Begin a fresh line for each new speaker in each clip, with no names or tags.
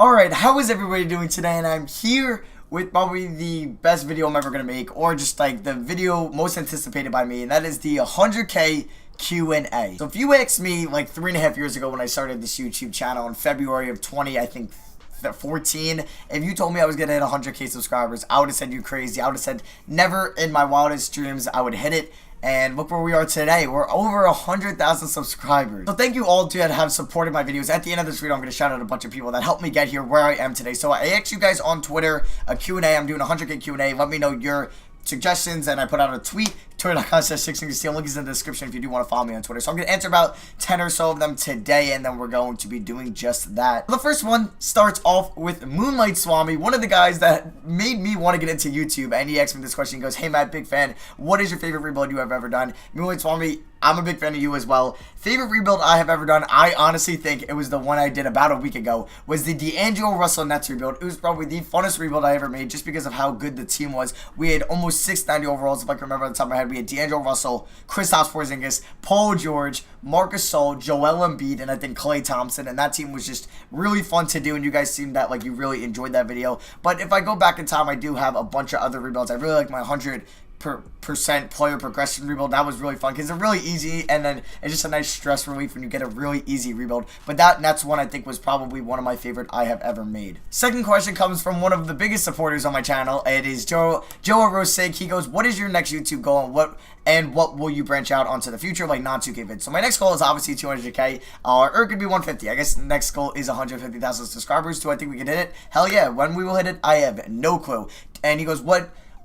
Alright, how is everybody doing today? And I'm here with probably the best video I'm ever going to make, or just like the video most anticipated by me, and that is the 100K Q&A. So if you asked me like 3.5 years ago when I started this YouTube channel in February of 2014, if you told me I was going to hit 100K subscribers, I would have said you're crazy. I would have said never in my wildest dreams I would hit it. And look where we are today. We're over 100,000 subscribers. So thank you all that have supported my videos. At the end of this video, I'm going to shout out a bunch of people that helped me get here where I am today. So I asked you guys on Twitter a Q&A. I'm doing a 100K Q&A. Let me know your suggestions, and I put out a tweet, twitter.com/6steal. Link is in the description if you do want to follow me on Twitter. So I'm going to answer about 10 or so of them today, and then we're going to be doing just that. The first one starts off with Moonlight Swami, one of the guys that made me want to get into YouTube, and he asked me this question. He goes, "Hey Matt, big fan. What is your favorite rebuild you have ever done?" Moonlight Swami, I'm a big fan of you as well. Favorite rebuild I have ever done, I honestly think it was the one I did about a week ago, was the D'Angelo Russell Nets rebuild. It was probably the funnest rebuild I ever made just because of how good the team was. We had almost 690 overalls, if I can remember on the top of my head. We had D'Angelo Russell, Kristaps Porzingis, Paul George, Marcus Gasol, Joel Embiid, and I think Klay Thompson, and that team was just really fun to do, and you guys seemed that like you really enjoyed that video. But if I go back in time, I do have a bunch of other rebuilds. I really like my 100% player progression rebuild. That was really fun because it's really easy, and then it's just a nice stress relief when you get a really easy rebuild. But that's one I think was probably one of my favorite I have ever made. Second question comes from one of the biggest supporters on my channel. It is Joe Rosig. He goes, "What is your next YouTube goal, and what will you branch out onto the future, like non-2K vids?" So my next goal is obviously 200K, or it could be 150. I guess the next goal is 150,000 subscribers. Do I think we can hit it? Hell yeah. When we will hit it, I have no clue. And he goes,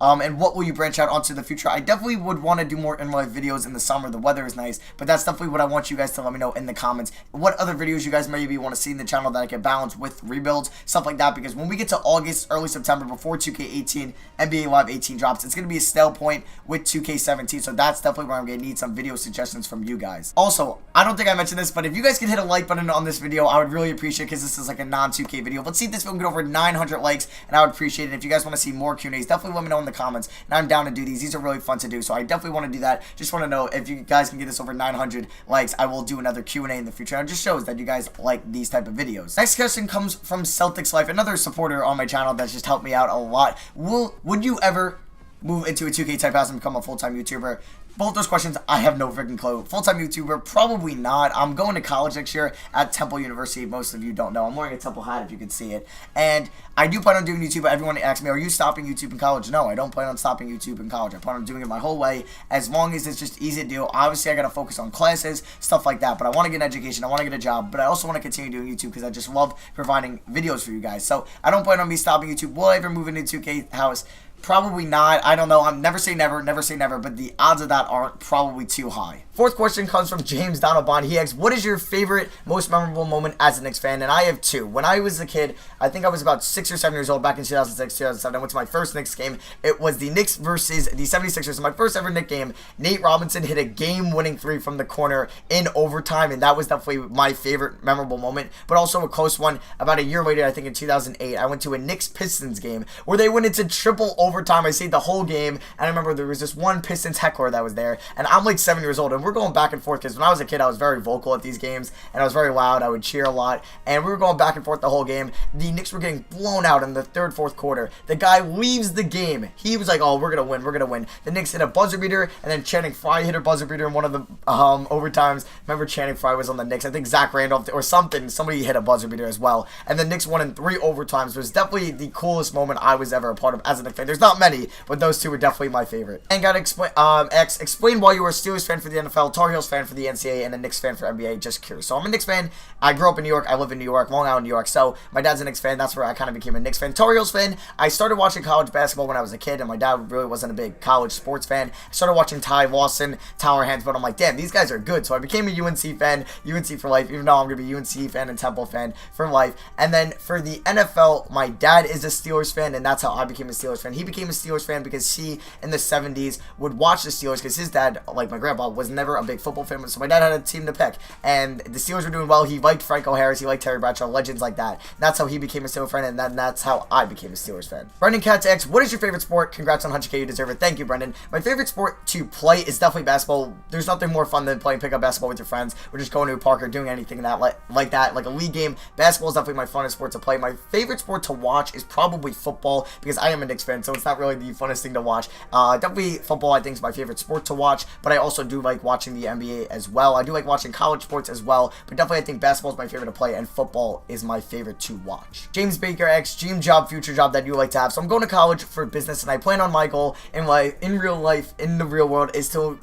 and what will you branch out onto the future? I definitely would want to do more in-life videos in the summer. The weather is nice, but that's definitely what I want you guys to let me know in the comments. What other videos you guys maybe want to see in the channel that I can balance with rebuilds, stuff like that, because when we get to August, early September, before 2K18, NBA Live 18 drops, it's going to be a stale point with 2K17, so that's definitely where I'm going to need some video suggestions from you guys. Also, I don't think I mentioned this, but if you guys can hit a like button on this video, I would really appreciate it, because this is like a non-2K video. Let's see if this video can get over 900 likes, and I would appreciate it. If you guys want to see more Q&As, definitely let me know in the comments, and I'm down to do these. These are really fun to do, so I definitely want to do that. Just want to know if you guys can get this over 900 likes, I will do another Q&A in the future. And it just shows that you guys like these type of videos. Next question comes from Celtics Life, another supporter on my channel that's just helped me out a lot. Would you ever move into a 2K type house and become a full-time YouTuber? Both those questions, I have no freaking clue. Full-time YouTuber, probably not. I'm going to college next year at Temple University. Most of you don't know. I'm wearing a Temple hat if you can see it. And I do plan on doing YouTube. Everyone asks me, are you stopping YouTube in college? No, I don't plan on stopping YouTube in college. I plan on doing it my whole way, as long as it's just easy to do. Obviously, I got to focus on classes, stuff like that. But I want to get an education. I want to get a job. But I also want to continue doing YouTube because I just love providing videos for you guys. So I don't plan on me stopping YouTube. Will I ever move into 2K house? Probably not. I don't know. I'm never say never, but the odds of that are probably too high. Fourth question comes from James Donald Bond. He asks, what is your favorite, most memorable moment as a Knicks fan? And I have two. When I was a kid, I think I was about 6 or 7 years old, back in 2006, 2007. I went to my first Knicks game. It was the Knicks versus the 76ers. My first ever Knicks game. Nate Robinson hit a game-winning three from the corner in overtime, and that was definitely my favorite memorable moment. But also a close one. About a year later, I think in 2008, I went to a Knicks-Pistons game where they went into triple overtime. I stayed the whole game, and I remember there was this one Pistons heckler that was there, and I'm like 7 years old, and we're going back and forth, because when I was a kid, I was very vocal at these games, and I was very loud. I would cheer a lot, and we were going back and forth the whole game. The Knicks were getting blown out in the third, fourth quarter. The guy leaves the game. He was like, oh, we're going to win, we're going to win. The Knicks hit a buzzer beater, and then Channing Frye hit a buzzer beater in one of the overtimes. Remember, Channing Frye was on the Knicks. I think Zach Randolph or somebody hit a buzzer beater as well, and the Knicks won in 3 overtimes. It was definitely the coolest moment I was ever a part of as a Knicks fan. There's not many, but those two were definitely my favorite. And got to explain why you were a Steelers fan for the NFL, Tar Heels fan for the NCAA, and a Knicks fan for NBA. Just curious. So I'm a Knicks fan. I grew up in New York. I live in New York, Long Island, New York. So my dad's a Knicks fan. That's where I kind of became a Knicks fan. Tar Heels fan. I started watching college basketball when I was a kid, and my dad really wasn't a big college sports fan. I started watching Ty Lawson, Tyler Hansbrough. I'm like, damn, these guys are good. So I became a UNC fan, UNC for life, even though I'm going to be UNC fan and Temple fan for life. And then for the NFL, my dad is a Steelers fan, and that's how I became a Steelers fan. He became a Steelers fan because he, in the 70s, would watch the Steelers, because his dad, like my grandpa, was never never a big football fan, so my dad had a team to pick, and the Steelers were doing well. He liked Franco Harris, he liked Terry Bradshaw, legends like that. That's how he became a Steelers fan, and then that's how I became a Steelers fan. Brendan Katz asks, what is your favorite sport? Congrats on 100K, you deserve it. Thank you, Brendan. My favorite sport to play is definitely basketball. There's nothing more fun than playing pickup basketball with your friends, or just going to a park or doing anything that like that, like a league game. Basketball is definitely my funnest sport to play. My favorite sport to watch is probably football, because I am a Knicks fan, so it's not really the funnest thing to watch. Definitely football, I think, is my favorite sport to watch, but I also do like watching the NBA as well. I do like watching college sports as well, but definitely I think basketball is my favorite to play, and football is my favorite to watch. James Baker asks, dream job, future job that you like to have. So I'm going to college for business, and I plan on my goal in life, in real life, in the real world, is to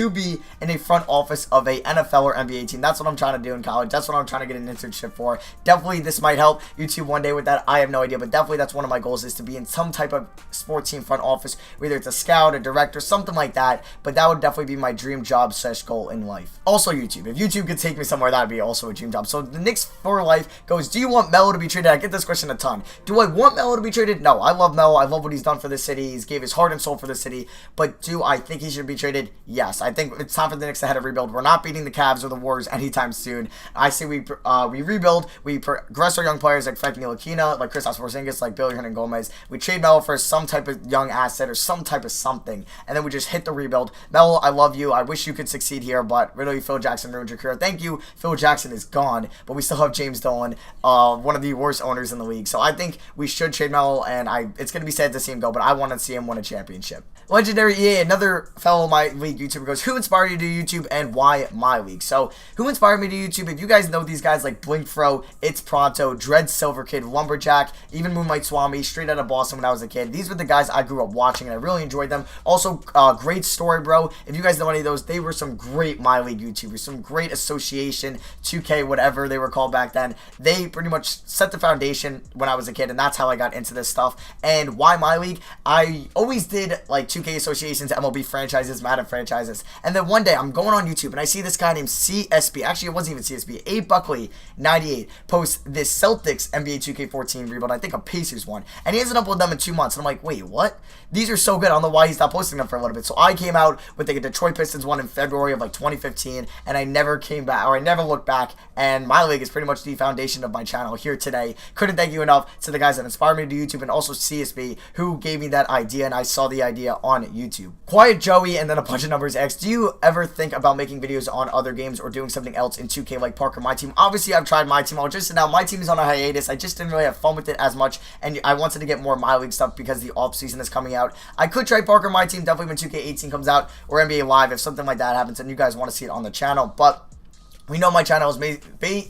be in a front office of a NFL or NBA team. That's what I'm trying to do in college. That's what I'm trying to get an internship for. Definitely this might help YouTube one day with that. I have no idea, but definitely that's one of my goals, is to be in some type of sports team front office, whether it's a scout, a director, something like that. But that would definitely be my dream job / goal in life. Also YouTube. If YouTube could take me somewhere, that would be also a dream job. So the Knicks for life goes, do you want Melo to be traded? I get this question a ton. Do I want Melo to be traded? No. I love Melo. I love what he's done for the city. He's gave his heart and soul for the city. But do I think he should be traded? Yes. I think it's time for the Knicks to head of rebuild. We're not beating the Cavs or the Warriors anytime soon. I say we rebuild, we progress our young players like Frankie Ntilikina, like Kristaps Porzingis, like Billy Hernangomez. We trade Melo for some type of young asset or some type of something, and then we just hit the rebuild. Melo, I love you. I wish you could succeed here, but really Phil Jackson ruined your career. Thank you. Phil Jackson is gone, but we still have James Dolan, one of the worst owners in the league. So I think we should trade Melo, and it's going to be sad to see him go, but I want to see him win a championship. Legendary EA, another fellow My League YouTuber, goes, who inspired you to YouTube and why My League? So, who inspired me to YouTube? If you guys know these guys like Blinkfro, It's Pronto, Dread Silver Kid, Lumberjack, even Moonlight Swami, straight out of Boston when I was a kid. These were the guys I grew up watching, and I really enjoyed them. Also, Great Story Bro. If you guys know any of those, they were some great My League YouTubers, some great association, 2K, whatever they were called back then. They pretty much set the foundation when I was a kid, and that's how I got into this stuff. And why My League? I always did like 2K associations, MLB franchises, Madden franchises, and then one day I'm going on YouTube and I see this guy named CSB. Actually, it wasn't even CSB. Abe Buckley 98 posts this Celtics NBA 2K14 rebuild. I think a Pacers one, and he hasn't uploaded them in 2 months. And I'm like, wait, what? These are so good. I don't know why he's not posting them for a little bit. So I came out with like a Detroit Pistons one in February of like 2015, and I never came back, or I never looked back. And My League is pretty much the foundation of my channel here today. Couldn't thank you enough to the guys that inspired me to YouTube, and also CSB, who gave me that idea, and I saw the idea on YouTube. Quiet Joey, and then a bunch of numbers X. Do you ever think about making videos on other games or doing something else in 2K like Parker My Team? Obviously, I've tried My Team. I'll just now My Team is on a hiatus. I just didn't really have fun with it as much, and I wanted to get more My League stuff because the off season is coming out. I could try Parker My Team definitely when 2K18 comes out, or NBA Live if something like that happens and you guys want to see it on the channel, but we know my channel is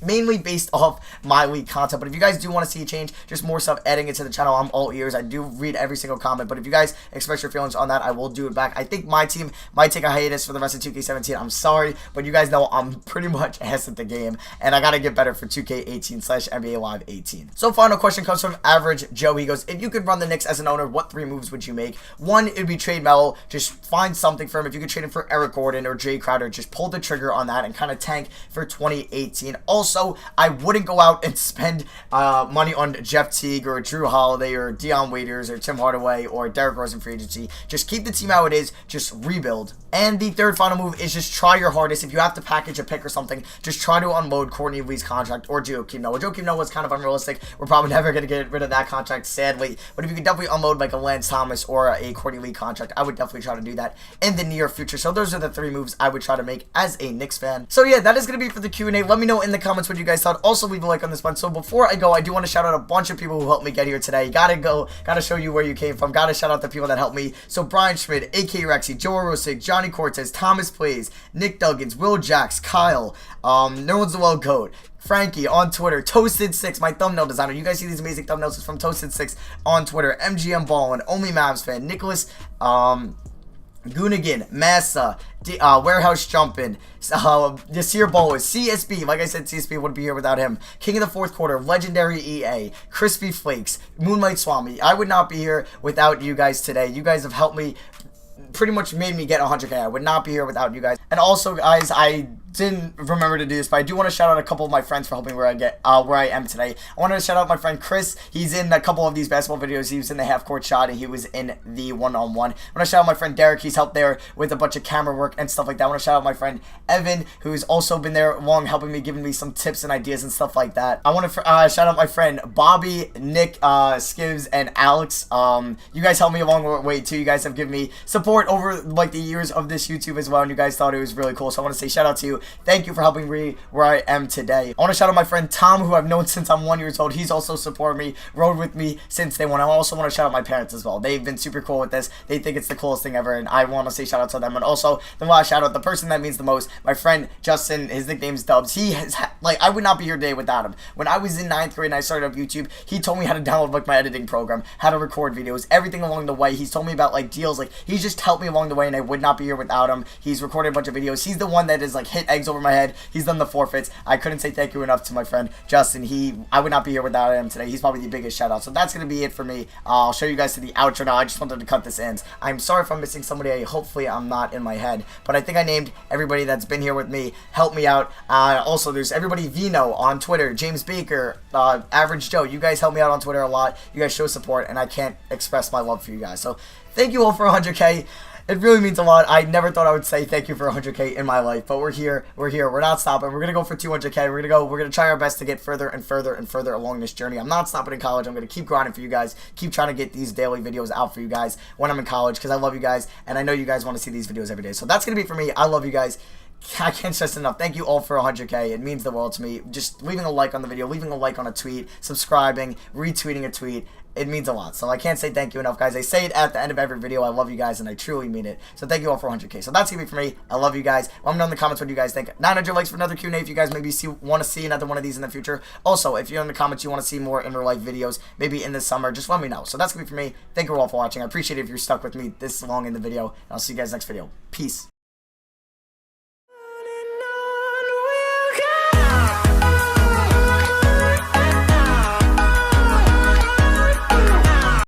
mainly based off My League content, but if you guys do want to see a change, just more stuff, adding it to the channel, I'm all ears. I do read every single comment, but if you guys express your feelings on that, I will do it back. I think My Team might take a hiatus for the rest of 2K17. I'm sorry, but you guys know I'm pretty much ass at the game, and I got to get better for 2K18 / NBA Live 18. So final question comes from Average Joe. He goes, if you could run the Knicks as an owner, what 3 moves would you make? 1, it would be trade Melo. Just find something for him. If you could trade him for Eric Gordon or Jay Crowder, just pull the trigger on that and kind of tank for 2018. Also, I wouldn't go out and spend money on Jeff Teague or Drew Holiday or Dion Waiters or Tim Hardaway or Derrick Rose in free agency. Just keep the team how it is. Just rebuild. And the third final move is just try your hardest. If you have to package a pick or something, just try to unload Courtney Lee's contract or Joakim Noah. Joakim Noah was kind of unrealistic. We're probably never going to get rid of that contract, sadly. But if you could definitely unload like a Lance Thomas or a Courtney Lee contract, I would definitely try to do that in the near future. So those are the 3 moves I would try to make as a Knicks fan. So yeah, that is going to be for the Q&A. Let me know in the comments what you guys thought. Also, leave a like on this one. So before I go, I do want to shout out a bunch of people who helped me get here today. Gotta show you where you came from. Gotta shout out the people that helped me. So Brian Schmidt, AK Rexy, Joe Rosig, Johnny Cortez, Thomas Plays, Nick Duggins, Will Jacks, Kyle, No One's the Well Goat, Frankie on Twitter, Toasted6, my thumbnail designer. You guys see these amazing thumbnails? It's from Toasted6 on Twitter, MGM Ballin, Only Mavs Fan, Nicholas, Goonigan, Massa, Warehouse Jumpin', Yasir Bowles, CSB, like I said, CSB wouldn't be here without him, King of the Fourth Quarter, Legendary EA, Crispy Flakes, Moonlight Swami. I would not be here without you guys today. You guys have helped me, pretty much made me get 100K. I would not be here without you guys. And also, guys, I didn't remember to do this, but I do want to shout out a couple of my friends for helping where I am today. I wanted to shout out my friend Chris. He's in a couple of these basketball videos. He was in the half court shot and he was in the one-on-one. I want to shout out my friend Derek. He's helped there with a bunch of camera work and stuff like that. I want to shout out my friend Evan, who's also been there along helping me, giving me some tips and ideas and stuff like that. I want to shout out my friend Bobby, Nick, Skivs, and Alex. You guys helped me along the way too. You guys have given me support over like the years of this YouTube as well, and you guys thought it was really cool. So I want to say shout out to you. Thank you for helping me where I am today. I want to shout out my friend Tom, who I've known since I'm 1 year old. He's also supported me, rode with me since day one. I also want to shout out my parents as well. They've been super cool with this. They think it's the coolest thing ever, and I want to say shout out to them. And also, the last shout out, the person that means the most, my friend Justin. His nickname's Dubs. He has like, I would not be here today without him. When I was in 9th grade and I started up YouTube, he told me how to download like my editing program, how to record videos, everything along the way. He's told me about like deals. Like, he's just helped me along the way, and I would not be here without him. He's recorded a bunch of videos. He's the one that is like hit eggs over my head. He's done the forfeits. I couldn't say thank you enough to my friend Justin. I would not be here without him today. He's probably the biggest shout out. So that's going to be it for me. I'll show you guys to the outro now. I just wanted to cut this in. I'm sorry if I'm missing somebody. Hopefully I'm not in my head. But I think I named everybody that's been here with me. Help me out. Also, there's everybody Vino on Twitter, James Baker, Average Joe. You guys help me out on Twitter a lot. You guys show support, and I can't express my love for you guys. So thank you all for 100K. It really means a lot. I never thought I would say thank you for 100K in my life, but we're here. We're not stopping. We're going to go for 200K. We're going to try our best to get further and further and further along this journey. I'm not stopping in college. I'm going to keep grinding for you guys, keep trying to get these daily videos out for you guys when I'm in college, because I love you guys, and I know you guys want to see these videos every day. So that's going to be for me. I love you guys. I can't stress enough. Thank you all for 100K. It means the world to me. Just leaving a like on the video, leaving a like on a tweet, subscribing, retweeting a tweet. It means a lot. So I can't say thank you enough, guys. I say it at the end of every video. I love you guys, and I truly mean it. So thank you all for 100K. So that's going to be for me. I love you guys. Let me know in the comments what you guys think. 900 likes for another QnA if you guys maybe want to see another one of these in the future. Also, if you're in the comments you want to see more in real life videos, maybe in the summer, just let me know. So that's going to be for me. Thank you all for watching. I appreciate it if you're stuck with me this long in the video. And I'll see you guys next video. Peace.